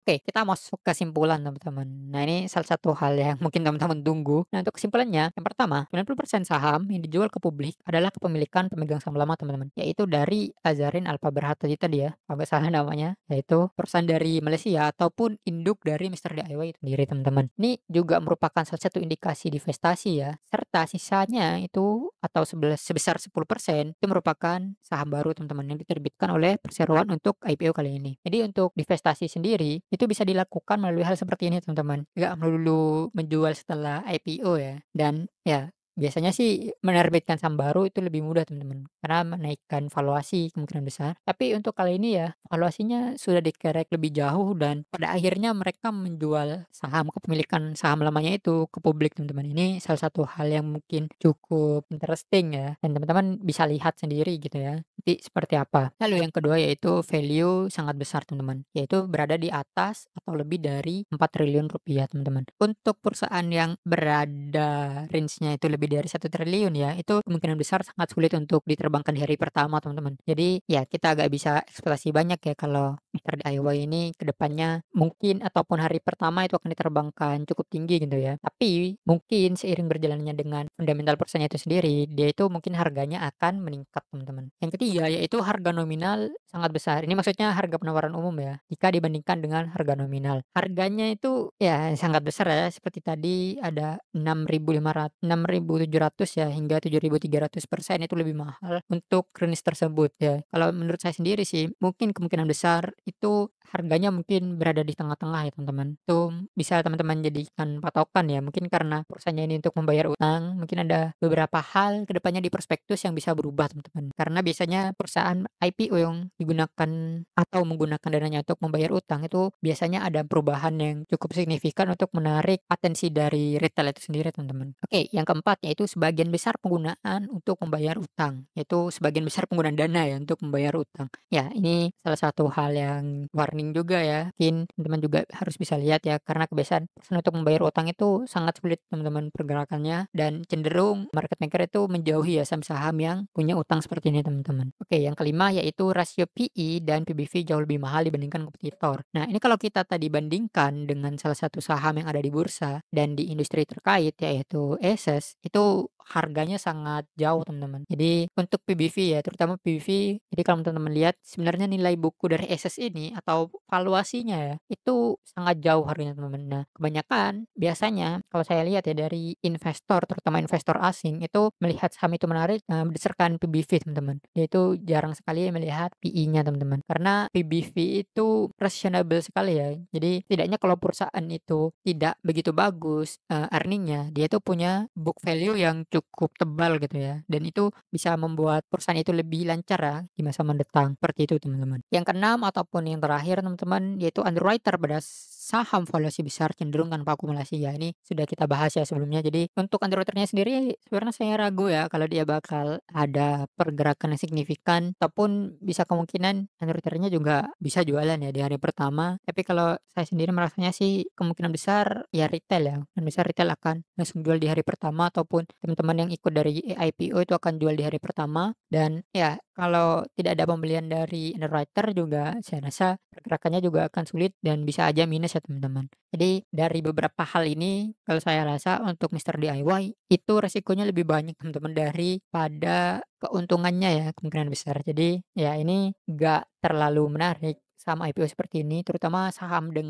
Oke, kita masuk kesimpulan teman-teman. Nah, ini salah satu hal yang mungkin teman-teman tunggu. Nah, untuk kesimpulannya, yang pertama, 90% saham yang dijual ke publik adalah kepemilikan pemegang saham lama teman-teman, yaitu dari Azarin Alfa Berhad tadi ya, kalau nggak salah namanya, yaitu perusahaan dari Malaysia ataupun induk dari Mister DIY itu sendiri teman-teman. Ini juga merupakan salah satu indikasi divestasi ya, serta sisanya itu atau sebesar 10% itu merupakan saham baru teman-teman yang diterbitkan oleh perseroan untuk IPO kali ini. Jadi untuk divestasi sendiri itu bisa dilakukan melalui hal seperti ini teman-teman. Nggak melulu menjual setelah IPO ya. Dan ya biasanya sih menerbitkan saham baru itu lebih mudah teman-teman. Karena menaikkan valuasi kemungkinan besar. Tapi untuk kali ini ya valuasinya sudah dikerek lebih jauh dan pada akhirnya mereka menjual saham kepemilikan saham lamanya itu ke publik teman-teman. Ini salah satu hal yang mungkin cukup interesting ya. Dan teman-teman bisa lihat sendiri gitu ya. Nanti seperti apa. Lalu yang kedua yaitu value sangat besar teman-teman, yaitu berada di atas atau lebih dari 4 triliun rupiah teman-teman. Untuk perusahaan yang berada range-nya itu lebih dari 1 triliun ya, itu kemungkinan besar sangat sulit untuk diterbangkan di hari pertama teman-teman. Jadi ya kita agak bisa ekspektasi banyak ya kalau Mister DIY ini ke depannya mungkin ataupun hari pertama itu akan diterbangkan cukup tinggi gitu ya. Tapi mungkin seiring berjalannya dengan fundamental perusahaannya itu sendiri, dia itu mungkin harganya akan meningkat teman-teman. Yang ketiga yaitu harga nominal sangat besar. Ini maksudnya harga penawaran umum ya, jika dibandingkan dengan harga nominal. Harganya itu ya sangat besar ya, seperti tadi ada 6.700 ya hingga 7.300% itu lebih mahal untuk range tersebut ya. Kalau menurut saya sendiri sih, mungkin kemungkinan besar itu harganya mungkin berada di tengah-tengah ya teman-teman. Itu bisa teman-teman jadikan patokan ya, mungkin karena perusahaannya ini untuk membayar utang, mungkin ada beberapa hal ke depannya di prospektus yang bisa berubah teman-teman. Karena biasanya perusahaan IPO yang digunakan atau menggunakan dananya untuk membayar utang itu biasanya ada perubahan yang cukup signifikan untuk menarik atensi dari retail itu sendiri teman-teman. Oke, yang keempat yaitu sebagian besar penggunaan untuk membayar utang, yaitu sebagian besar penggunaan dana ya untuk membayar utang. Ya, ini salah satu hal yang warning juga ya. Mungkin teman-teman juga harus bisa lihat ya, karena kebiasaan person untuk membayar utang itu sangat sulit teman-teman pergerakannya dan cenderung market maker itu menjauhi ya saham-saham yang punya utang seperti ini teman-teman. Oke, yang kelima yaitu rasio PE dan PBV jauh lebih mahal dibandingkan kompetitor. Nah, ini kalau kita tadi bandingkan dengan salah satu saham yang ada di bursa dan di industri terkait yaitu ESES, itu harganya sangat jauh teman-teman. Jadi untuk PBV ya, terutama PBV, jadi kalau teman-teman lihat sebenarnya nilai buku dari ESES ini atau valuasinya ya, itu sangat jauh harganya teman-teman. Nah, kebanyakan biasanya kalau saya lihat ya dari investor, terutama investor asing itu melihat saham itu menarik berdasarkan PBV teman-teman. Yaitu jarang sekali melihat PE-nya teman-teman. Karena PBV itu reasonable sekali ya. Jadi tidaknya kalau perusahaan itu tidak begitu bagus earning-nya, dia itu punya book value yang cukup tebal gitu ya. Dan itu bisa membuat perusahaan itu lebih lancar ya di masa mendatang. Seperti itu teman-teman. Yang keenam ataupun yang terakhir teman-teman yaitu underwriter pada saham valuasi besar cenderung tanpa akumulasi ya. Ini sudah kita bahas ya sebelumnya. Jadi untuk underwriter-nya sendiri sebenarnya saya ragu ya kalau dia bakal ada pergerakan yang signifikan ataupun bisa kemungkinan underwriter-nya juga bisa jualan ya di hari pertama. Tapi kalau saya sendiri merasanya sih kemungkinan besar ya retail ya. Dan besar retail akan langsung jual di hari pertama ataupun teman-teman yang ikut dari IPO itu akan jual di hari pertama dan ya kalau tidak ada pembelian dari underwriter juga saya rasa pergerakannya juga akan sulit dan bisa aja minus ya teman-teman. Jadi dari beberapa hal ini kalau saya rasa untuk Mister DIY itu resikonya lebih banyak teman-teman daripada keuntungannya ya kemungkinan besar. Jadi ya ini nggak terlalu menarik saham IPO seperti ini terutama saham dengan